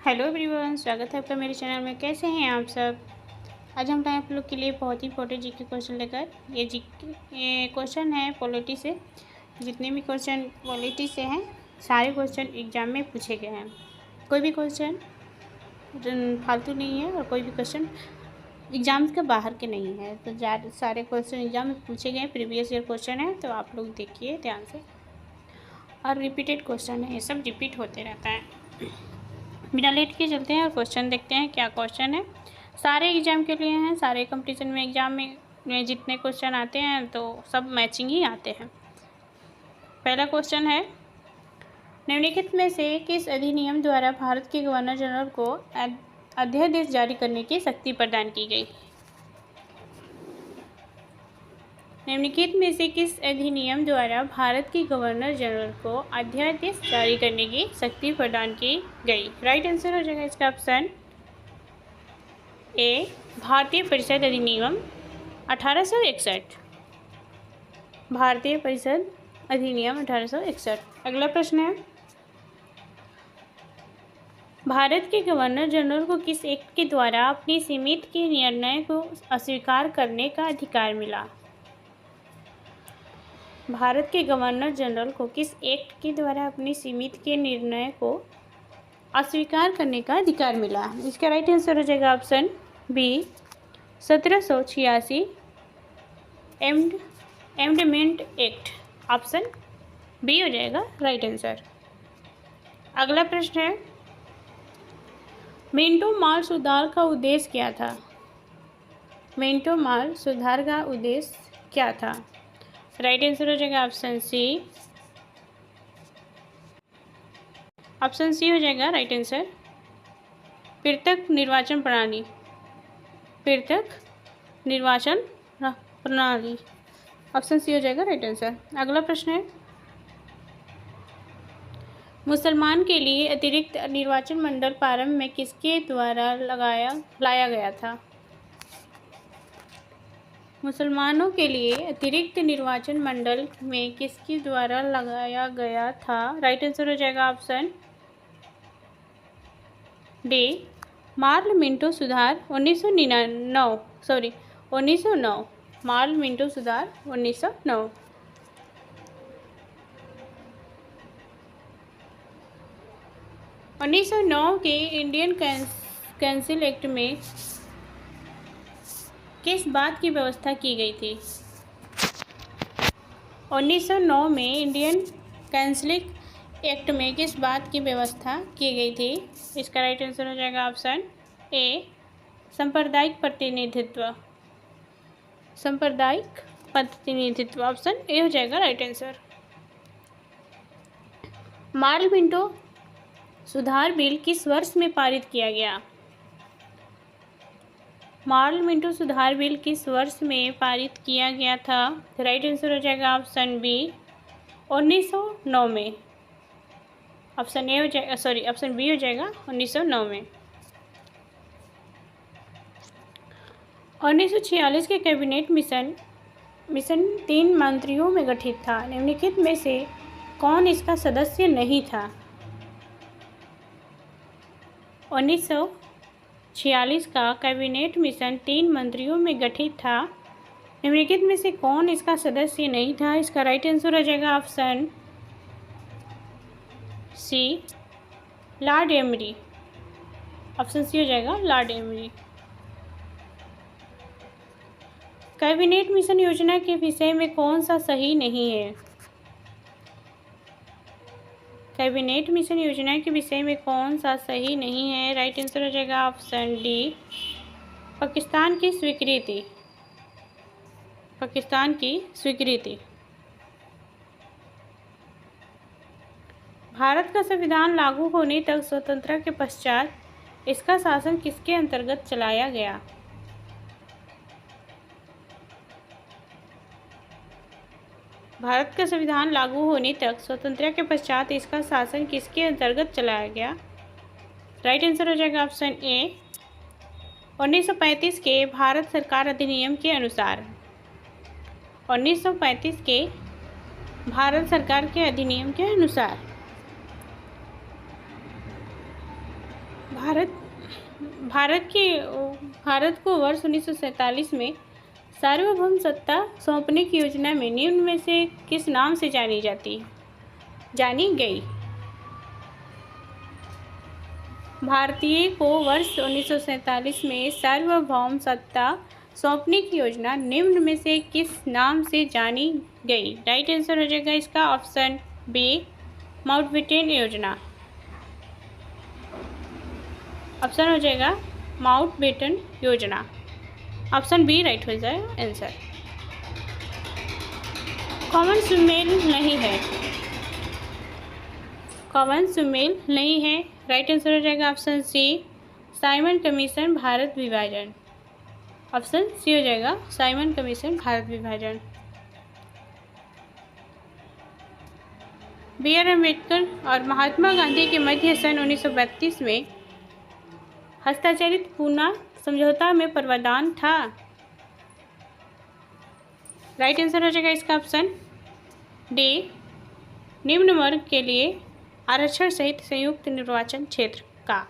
Hello everyone, स्वागत है आपका मेरे चैनल में। कैसे हैं आप सब। आज हम लाए आप लोग के लिए बहुत ही इंपॉर्टेंट जीके क्वेश्चन लेकर। ये क्वेश्चन है पॉलिटी से। जितने भी क्वेश्चन पॉलिटी से हैं सारे क्वेश्चन एग्जाम में पूछे गए हैं। कोई भी क्वेश्चन फालतू नहीं है और कोई भी क्वेश्चन एग्जाम के बाहर के नहीं है। तो सारे क्वेश्चन एग्जाम में पूछे गए प्रीवियस ईयर क्वेश्चन है, तो आप लोग देखिए ध्यान से। और रिपीटेड क्वेश्चन है, ये सब रिपीट होते रहता है। बिना लेट के चलते हैं और क्वेश्चन देखते हैं क्या क्वेश्चन है। सारे एग्जाम के लिए हैं, सारे कंपटीशन में एग्जाम में जितने क्वेश्चन आते हैं तो सब मैचिंग ही आते हैं। पहला क्वेश्चन है, निम्नलिखित में से किस अधिनियम द्वारा भारत के गवर्नर जनरल को अध्यादेश जारी करने की शक्ति प्रदान की गई। निम्नलिखित में से किस अधिनियम द्वारा भारत के गवर्नर जनरल को अध्यादेश जारी करने की शक्ति प्रदान की गई। राइट आंसर हो जाएगा इसका ऑप्शन ए, भारतीय परिषद अधिनियम 1861। भारतीय परिषद अधिनियम 1861। अगला प्रश्न है, भारत के गवर्नर जनरल को किस एक्ट के द्वारा अपनी सीमित के निर्णय को अस्वीकार करने का अधिकार मिला। भारत के गवर्नर जनरल को किस एक्ट के द्वारा अपनी सीमित के निर्णय को अस्वीकार करने का अधिकार मिला। इसका राइट आंसर हो जाएगा option B, 1786 amendment act. Option B हो जाएगा राइट आंसर। अगला प्रश्न है, मिंटो माल सुधार का उद्देश्य क्या था। मिंटो माल सुधार का उद्देश्य क्या था। राइट आंसर हो जाएगा ऑप्शन सी। ऑप्शन सी हो जाएगा राइट आंसर। पृथक निर्वाचन प्रणाली। पृथक निर्वाचन प्रणाली। ऑप्शन सी हो जाएगा राइट आंसर। अगला प्रश्न है, मुसलमान के लिए अतिरिक्त निर्वाचन मंडल प्रारंभ में किसके द्वारा लाया गया था। मुसलमानों के लिए अतिरिक्त निर्वाचन मंडल में किसके द्वारा लगाया गया था। राइट आंसर हो जाएगा ऑप्शन डी, मार्ल मिंटो सुधार 1909। मार्ल मिंटो सुधार 1909। उन्नीस सौ नौ के इंडियन कैंसिल एक्ट में किस बात की व्यवस्था की गई थी। 1909 में इंडियन कैंसिल एक्ट में किस बात की व्यवस्था की गई थी। इसका राइट आंसर हो जाएगा ऑप्शन ए, सांप्रदायिक प्रतिनिधित्व। सांप्रदायिक प्रतिनिधित्व। ऑप्शन ए हो जाएगा राइट आंसर। मार्ल मिंटो सुधार बिल किस वर्ष में पारित किया गया। मार्ल मिंटो सुधार बिल किस वर्ष में पारित किया गया था। राइट आंसर हो जाएगा ऑप्शन बी, 1909 में। ऑप्शन ए हो जाएगा ऑप्शन बी हो जाएगा 1909 में। 1946 के कैबिनेट मिशन 3 मंत्रियों में गठित था। निम्नलिखित में से कौन इसका सदस्य नहीं था। 1946 का कैबिनेट मिशन 3 मंत्रियों में गठित था। निम्नलिखित में से कौन इसका सदस्य नहीं था। इसका राइट आंसर हो जाएगा option C, Lord Amery. Option C हो जाएगा लॉर्ड एमरी। कैबिनेट मिशन योजना के विषय में कौन सा सही नहीं है। कैबिनेट मिशन योजना के विषय में कौन सा सही नहीं है। राइट आंसर हो जाएगा ऑप्शन डी, पाकिस्तान की स्वीकृति। पाकिस्तान की स्वीकृति। भारत का संविधान लागू होने तक स्वतंत्रता के पश्चात इसका शासन किसके अंतर्गत चलाया गया। भारत का संविधान लागू होने तक स्वतंत्रता के पश्चात इसका शासन किसके अंतर्गत चलाया गया। राइट आंसर हो जाएगा ऑप्शन ए, 1935 के भारत सरकार अधिनियम के अनुसार। 1935 के भारत सरकार के अधिनियम के अनुसार। भारत भारत के भारत को वर्ष 1947 में सार्वभौम सत्ता सौंपने की योजना में निम्न में से किस नाम से जानी गई? भारतीय को वर्ष 1947 में सार्वभौम सत्ता सौंपने की योजना निम्न में से किस नाम से जानी गई? राइट आंसर हो जाएगा इसका ऑप्शन बी, माउंटबेटन योजना। ऑप्शन हो जाएगा माउंटबेटन योजना। ऑप्शन बी राइट हो जाए आंसर। कॉमन सुमेल नहीं है, कॉमन सुमेल नहीं है। राइट आंसर हो जाएगा option C, Simon commission Bharat विभाजन। ऑप्शन सी हो जाएगा साइमन कमीशन भारत विभाजन। बी आर अम्बेडकर और महात्मा गांधी के मध्य सन 1932 में हस्ताक्षरित पूना समझौता में प्रावधान था। राइट आंसर हो जाएगा इसका ऑप्शन डी, निम्न वर्ग के लिए आरक्षण सहित संयुक्त निर्वाचन क्षेत्र का।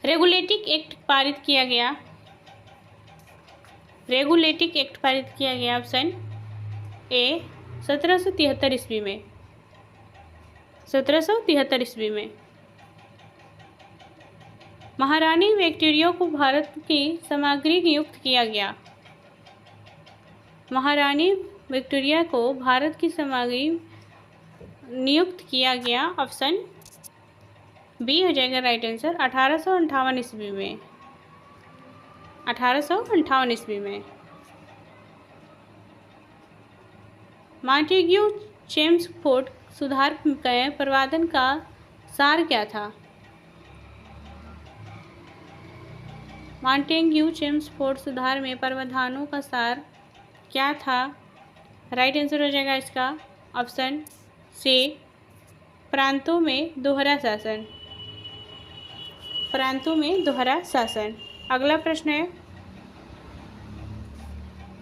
रेगुलेटिंग एक्ट पारित किया गया, रेगुलेटिंग एक्ट पारित किया गया ऑप्शन ए 1773 ईस्वी में, 1773 ईस्वी में। महारानी विक्टोरिया को भारत की सामग्री नियुक्त किया गया, महारानी विक्टोरिया को भारत की सामग्री नियुक्त किया गया। ऑप्शन बी हो जाएगा राइट आंसर 1858 ईस्वी में, 1858 ईस्वी में। मॉन्टेग्यू चेम्सफोर्ड सुधार के प्रावधान का सार क्या था? मॉन्टेग्यू चेम्सफोर्ड सुधार में प्रावधानों का सार क्या था? राइट आंसर हो जाएगा इसका ऑप्शन सी, प्रांतों में दोहरा शासन, प्रांतों में दोहरा शासन। अगला प्रश्न है,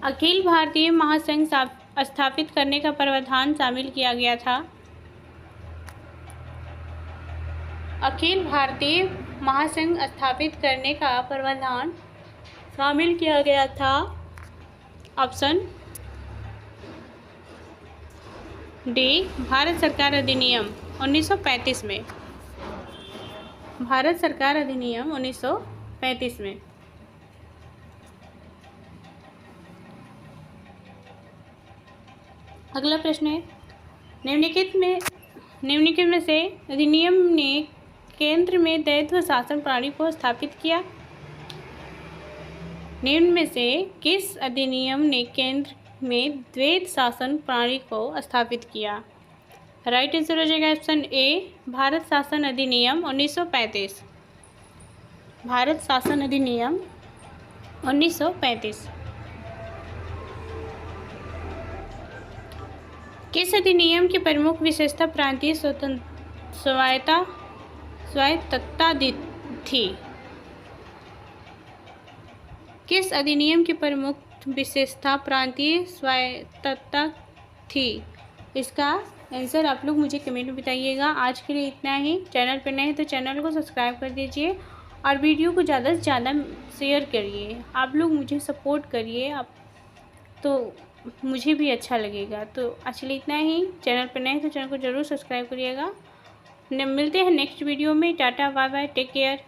अखिल भारतीय महासंघ स्थापित करने का प्रावधान शामिल किया गया था। अखिल भारतीय महासंघ स्थापित करने का प्रावधान शामिल किया गया था। ऑप्शन डी, भारत सरकार अधिनियम 1935 में, भारत सरकार अधिनियम 1935 में। अगला प्रश्न है, निम्नलिखित में से अधिनियम ने केंद्र में द्वैध शासन प्रणाली को स्थापित किया? निम्न में से किस अधिनियम ने केंद्र में द्वैध शासन प्रणाली को स्थापित किया? राइट आंसर हो जाएगा ऑप्शन ए, भारत शासन अधिनियम 1935, भारत शासन अधिनियम 1935। किस अधिनियम की प्रमुख विशेषता प्रांतीय स्वायत्तता थी? किस अधिनियम की प्रमुख विशेषता प्रांतीय स्वायत्तता थी? इसका आंसर आप लोग मुझे कमेंट में बताइएगा। आज के लिए इतना ही। चैनल पर नए हैं तो चैनल को सब्सक्राइब कर दीजिए और वीडियो को ज़्यादा से ज़्यादा शेयर करिए। आप लोग मुझे सपोर्ट करिए, आप तो मुझे भी अच्छा लगेगा। तो आज के लिए इतना ही। चैनल पर नए हैं तो चैनल को ज़रूर सब्सक्राइब करिएगा। मिलते हैं नेक्स्ट वीडियो में। Tata, bye bye, take care.